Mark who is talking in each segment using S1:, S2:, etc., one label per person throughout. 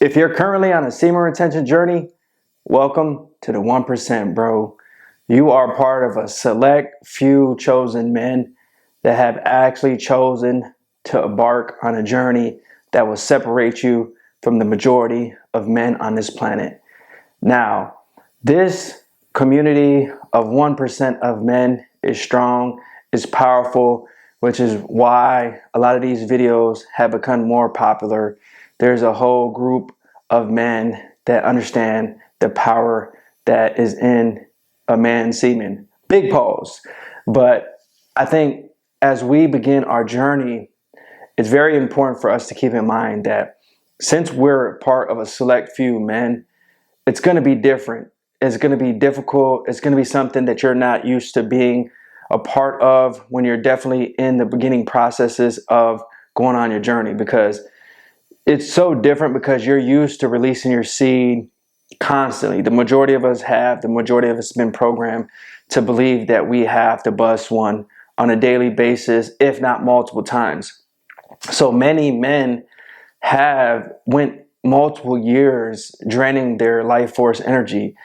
S1: If you're currently on a semen retention journey, welcome to the 1%, bro. You are part of a select few chosen men that have actually chosen to embark on a journey that will separate you from the majority of men on this planet. Now, this community of 1% of men is strong, is powerful, which is why a lot of these videos have become more popular. There's a whole group of men that understand the power that is in a man's semen. Big pause. But I think as we begin our journey, it's very important for us to keep in mind that since we're part of a select few men, it's going to be different. It's going to be difficult. It's going to be something that you're not used to being a part of when you're definitely in the beginning processes of going on your journey, because it's so different because you're used to releasing your seed constantly. The majority of us have, the majority of us have been programmed to believe that we have to bust one on a daily basis, if not multiple times. So many men have went multiple years draining their life force energy.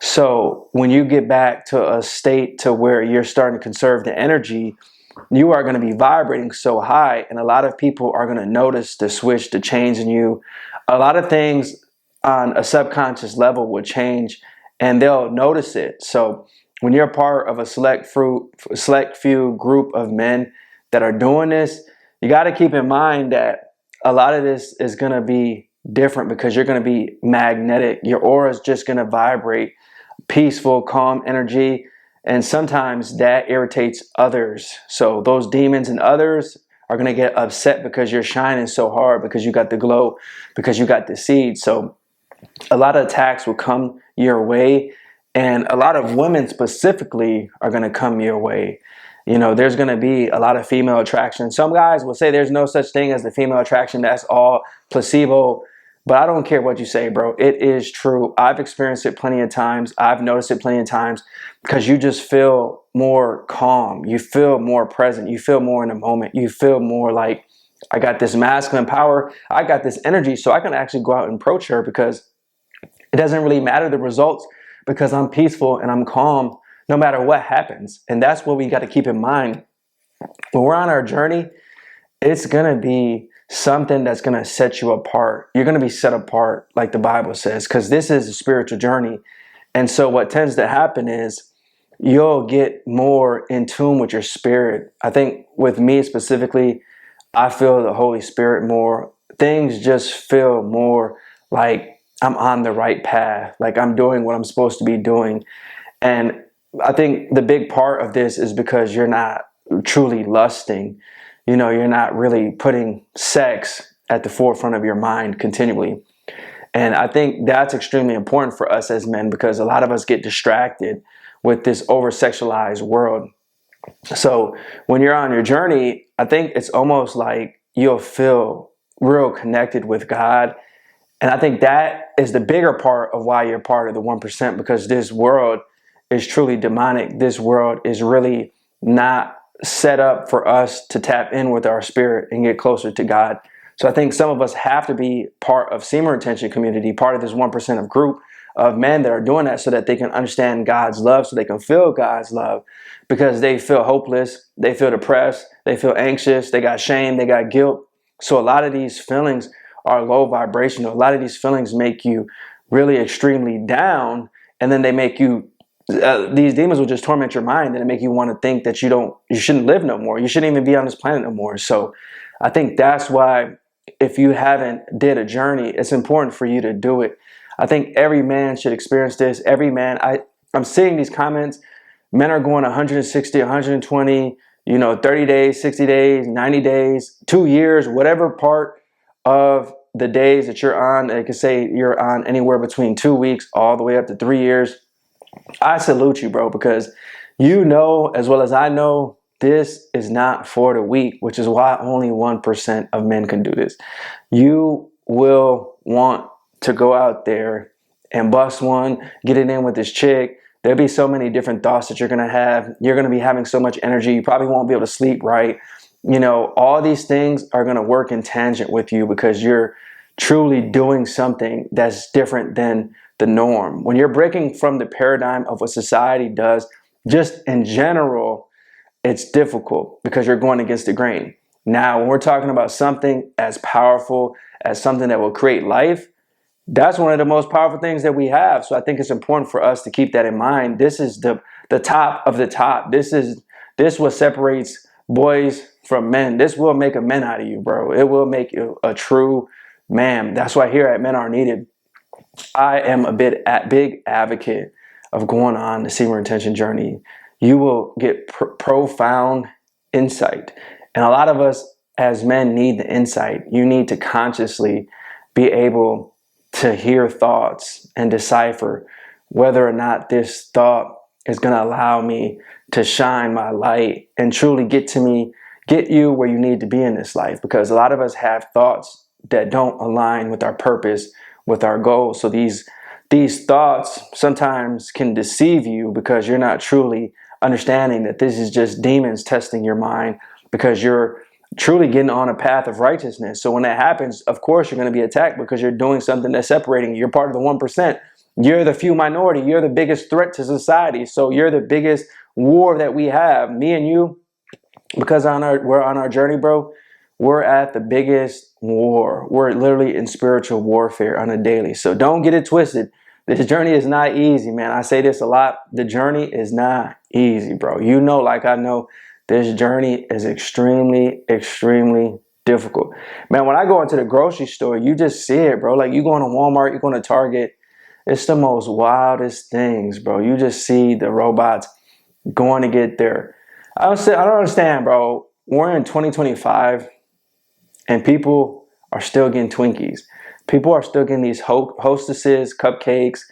S1: So when you get back to a state to where you're starting to conserve the energy, you are going to be vibrating so high, and a lot of people are going to notice the switch, the change in you. A lot of things on a subconscious level will change, and they'll notice it. So when you're part of a select few group of men that are doing this, you got to keep in mind that a lot of this is going to be different because you're going to be magnetic. Your aura is just going to vibrate peaceful, calm energy. And sometimes that irritates others. So those demons and others are going to get upset because you're shining so hard, because you got the glow, because you got the seed. So a lot of attacks will come your way. And a lot of women specifically are going to come your way. You know, there's going to be a lot of female attraction. Some guys will say there's no such thing as the female attraction. That's all placebo. But I don't care what you say, bro. It is true. I've experienced it plenty of times. I've noticed it plenty of times because you just feel more calm. You feel more present. You feel more in the moment. You feel more like, I got this masculine power. I got this energy, so I can actually go out and approach her because it doesn't really matter the results, because I'm peaceful and I'm calm no matter what happens. And that's what we got to keep in mind. When we're on our journey, it's going to be something that's going to set you apart. You're going to be set apart, like the Bible says, because this is a spiritual journey. And so what tends to happen is you'll get more in tune with your spirit. I think with me specifically, I feel the Holy Spirit more. Things just feel more like I'm on the right path, like I'm doing what I'm supposed to be doing. And I think the big part of this is because you're not truly lusting. You know, you're not really putting sex at the forefront of your mind continually. And I think that's extremely important for us as men, because a lot of us get distracted with this over-sexualized world. So when you're on your journey, I think it's almost like you'll feel real connected with God. And I think that is the bigger part of why you're part of the 1%, because this world is truly demonic. This world is really not set up for us to tap in with our spirit and get closer to God. So I think some of us have to be part of semen retention community, part of this 1% of group of men that are doing that, so that they can understand God's love, so they can feel God's love, because they feel hopeless, they feel depressed, they feel anxious, they got shame, they got guilt. So a lot of these feelings are low vibrational. A lot of these feelings make you really extremely down, and then they make you these demons will just torment your mind, and it make you want to think that you shouldn't live no more. You shouldn't even be on this planet no more. So I think that's why, if you haven't did a journey, it's important for you to do it. I think every man should experience this. Every man, I'm seeing these comments. Men are going 160, 120, 30 days, 60 days, 90 days, 2 years, whatever part of the days that you're on. They can say you're on anywhere between 2 weeks all the way up to 3 years. I salute you, bro, because you know as well as I know this is not for the weak, which is why only 1% of men can do this. You will want to go out there and bust one, get it in with this chick. There'll be so many different thoughts that you're going to have. You're going to be having so much energy. You probably won't be able to sleep right. All these things are going to work in tangent with you, because you're truly doing something that's different than the norm. When you're breaking from the paradigm of what society does, just in general, it's difficult because you're going against the grain. Now, when we're talking about something as powerful as something that will create life, that's one of the most powerful things that we have. So I think it's important for us to keep that in mind. This is the top of the top. This what separates boys from men. This will make a man out of you, bro. It will make you a true man. That's why here at Men Are Needed, I am a big advocate of going on the semen retention journey. You will get profound insight. And a lot of us as men need the insight. You need to consciously be able to hear thoughts and decipher whether or not this thought is going to allow me to shine my light and truly get you where you need to be in this life. Because a lot of us have thoughts that don't align with our purpose, with our goals. So these thoughts sometimes can deceive you because you're not truly understanding that this is just demons testing your mind, because you're truly getting on a path of righteousness. So when that happens, of course, you're going to be attacked because you're doing something that's separating you. You're part of the 1%. You're the few minority. You're the biggest threat to society. So you're the biggest war that we have. Me and you, because we're on our journey, bro, we're at the biggest war. We're literally in spiritual warfare on a daily. So don't get it twisted. This journey is not easy, man. I say this a lot. The journey is not easy, bro. You know, like I know, this journey is extremely, extremely difficult. Man, when I go into the grocery store, you just see it, bro. Like you going to Walmart, you're going to Target. It's the most wildest things, bro. You just see the robots going to get there. I don't understand, bro. We're in 2025 and people are still getting Twinkies. People are still getting these hostesses, cupcakes,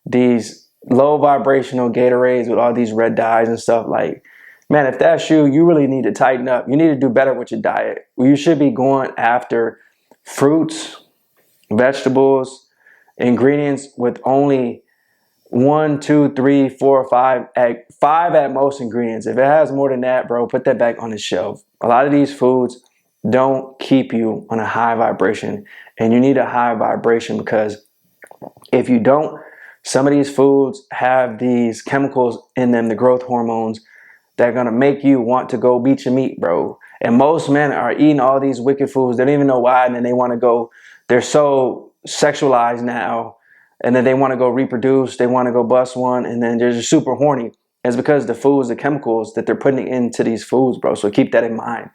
S1: these low vibrational Gatorades with all these red dyes and stuff. Like, man, if that's you, you really need to tighten up. You need to do better with your diet. You should be going after fruits, vegetables, ingredients with only 1, 2, 3, 4, 5 at most ingredients. If it has more than that, bro, put that back on the shelf. A lot of these foods don't keep you on a high vibration, and you need a high vibration because if you don't, some of these foods have these chemicals in them, the growth hormones, that are gonna make you want to go beat your meat, bro. And most men are eating all these wicked foods. They don't even know why, and then they want to go. They're so sexualized now, and then they want to go reproduce. They want to go bust one, and then they're just super horny. It's because the foods, the chemicals that they're putting into these foods, bro. So keep that in mind.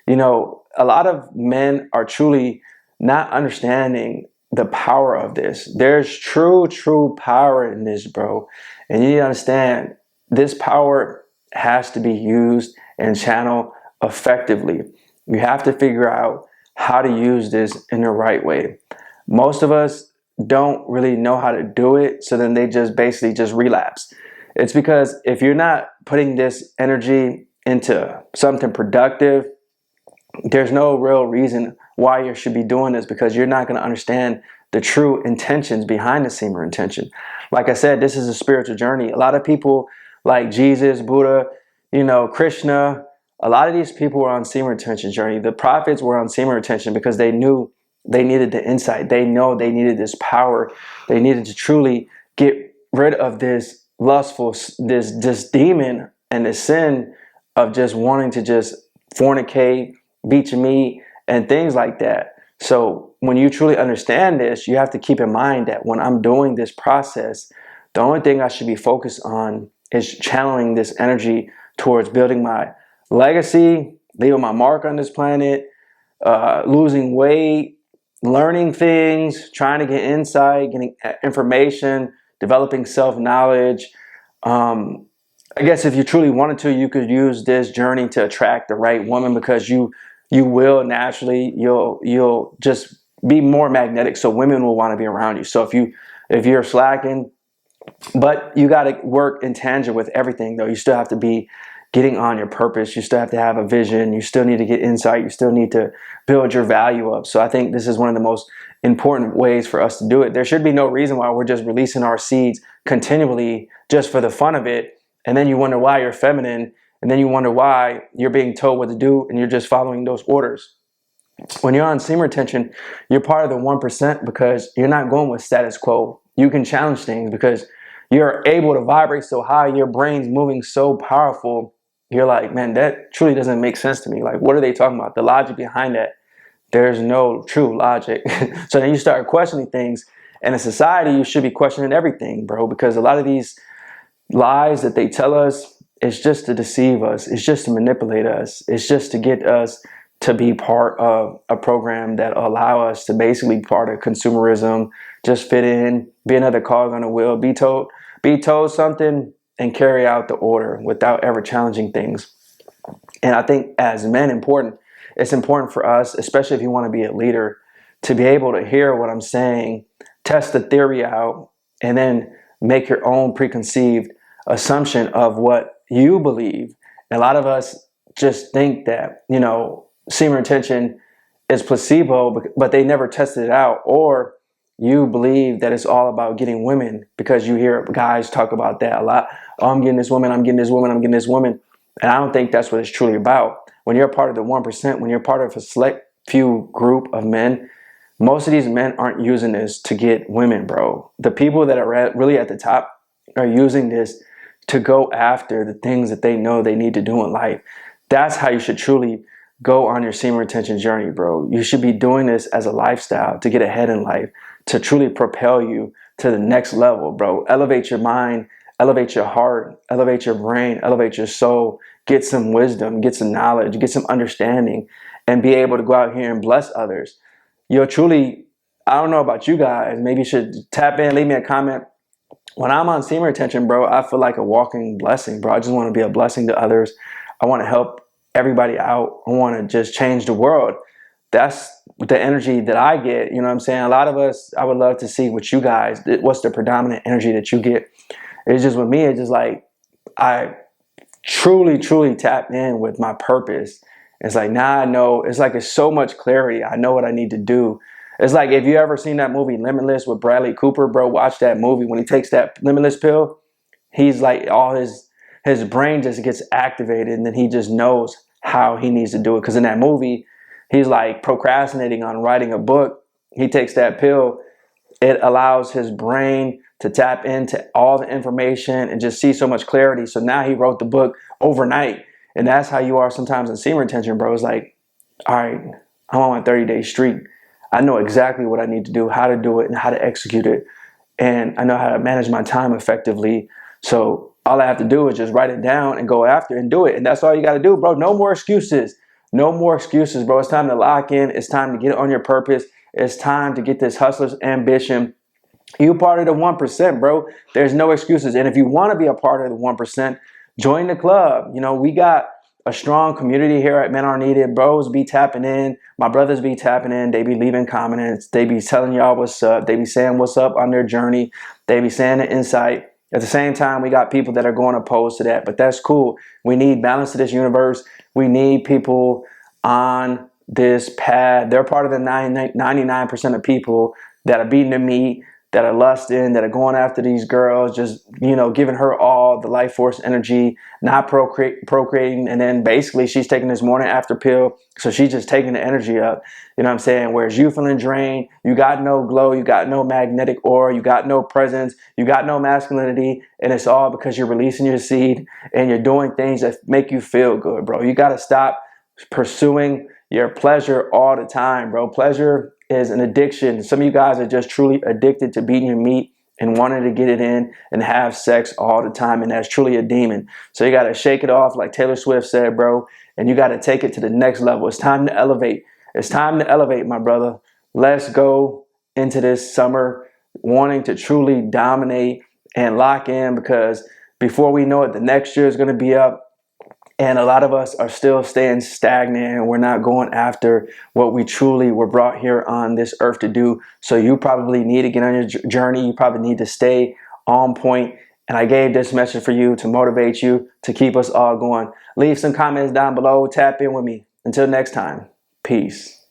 S1: You know, a lot of men are truly not understanding the power of this. There's true power in this, bro. And you need to understand this power has to be used and channeled effectively. You have to figure out how to use this in the right way. Most of us don't really know how to do it, so then they just basically just relapse. It's because if you're not putting this energy into something productive, there's no real reason why you should be doing this, because you're not going to understand the true intentions behind the semen retention. Like I said, this is a spiritual journey. A lot of people like Jesus, Buddha, Krishna, a lot of these people were on semen retention journey. The prophets were on semen retention because they knew they needed the insight. They know they needed this power. They needed to truly get rid of this lustful, this demon and the sin of just wanting to just fornicate, beat your meat, and things like that. So when you truly understand this, you have to keep in mind that when I'm doing this process, the only thing I should be focused on is channeling this energy towards building my legacy, leaving my mark on this planet, losing weight, learning things, trying to get insight, getting information, developing self-knowledge. I guess if you truly wanted to, you could use this journey to attract the right woman, because you will naturally, you'll just be more magnetic. So women will want to be around you. So if you're slacking, but you got to work in tangent with everything, though. You still have to be getting on your purpose. You still have to have a vision. You still need to get insight. You still need to build your value up. So I think this is one of the most important ways for us to do it. There should be no reason why we're just releasing our seeds continually just for the fun of it. And then you wonder why you're feminine. And then you wonder why you're being told what to do and you're just following those orders. When you're on semen retention, you're part of the 1% because you're not going with status quo. You can challenge things because you're able to vibrate so high, your brain's moving so powerful. You're like, man, that truly doesn't make sense to me. Like, what are they talking about? The logic behind that, there's no true logic. So then you start questioning things. And in society, you should be questioning everything, bro, because a lot of these lies that they tell us, it's just to deceive us. It's just to manipulate us. It's just to get us to be part of a program that allow us to basically be part of consumerism, just fit in, be another cog on the wheel, be told something and carry out the order without ever challenging things. And I think as men, it's important for us, especially if you want to be a leader, to be able to hear what I'm saying, test the theory out, and then make your own preconceived assumption of what you believe. And a lot of us just think that, semen retention is placebo, but they never tested it out. Or you believe that it's all about getting women because you hear guys talk about that a lot. Oh, I'm getting this woman, I'm getting this woman, I'm getting this woman. And I don't think that's what it's truly about. When you're part of the 1%, when you're part of a select few group of men, most of these men aren't using this to get women, bro. The people that are really at the top are using this to go after the things that they know they need to do in life. That's how you should truly go on your semen retention journey, bro. You should be doing this as a lifestyle to get ahead in life, to truly propel you to the next level, bro. Elevate your mind, elevate your heart, elevate your brain, elevate your soul, get some wisdom, get some knowledge, get some understanding, and be able to go out here and bless others. You'll truly, I don't know about you guys, maybe you should tap in, leave me a comment. When I'm on semen retention, bro, I feel like a walking blessing, bro. I just want to be a blessing to others. I want to help everybody out. I want to just change the world. That's the energy that I get. You know what I'm saying? A lot of us, I would love to see what you guys, what's the predominant energy that you get. It's just with me, it's just like I truly tap in with my purpose. It's like now I know, it's like it's so much clarity. I know what I need to do. It's like if you ever seen that movie Limitless with Bradley Cooper, bro, watch that movie. When he takes that Limitless pill, he's like all his brain just gets activated and then he just knows how he needs to do it. Because in that movie, he's like procrastinating on writing a book. He takes that pill. It allows his brain to tap into all the information and just see so much clarity. So now he wrote the book overnight. And that's how you are sometimes in semen retention, bro. It's like, all right, I'm on my 30-day streak. I know exactly what I need to do, how to do it, and how to execute it. And I know how to manage my time effectively. So all I have to do is just write it down and go after and do it. And that's all you got to do, bro. No more excuses. No more excuses, bro. It's time to lock in. It's time to get on your purpose. It's time to get this hustler's ambition. You part of the 1%, bro. There's no excuses. And if you want to be a part of the 1%, join the club. We got a strong community here at Men Are Needed. Bros be tapping in. My brothers be tapping in. They be leaving comments. They be telling y'all what's up. They be saying what's up on their journey. They be saying the insight. At the same time, we got people that are going opposed to that. But that's cool. We need balance to this universe. We need people on this path. They're part of the 99% of people that are beating the meat, that are lusting, that are going after these girls, just, giving her all the life force energy, not procreating. And then basically she's taking this morning after pill. So she's just taking the energy up. You know what I'm saying? Whereas you feeling drained, you got no glow, you got no magnetic aura, you got no presence, you got no masculinity. And it's all because you're releasing your seed and you're doing things that make you feel good, bro. You got to stop pursuing your pleasure all the time, bro. Pleasure is an addiction. Some of you guys are just truly addicted to beating your meat and wanting to get it in and have sex all the time. And that's truly a demon. So you got to shake it off like Taylor Swift said, bro. And you got to take it to the next level. It's time to elevate. It's time to elevate, my brother. Let's go into this summer wanting to truly dominate and lock in, because before we know it, the next year is going to be up. And a lot of us are still staying stagnant and we're not going after what we truly were brought here on this earth to do. So you probably need to get on your journey. You probably need to stay on point. And I gave this message for you to motivate you, to keep us all going. Leave some comments down below. Tap in with me. Until next time, peace.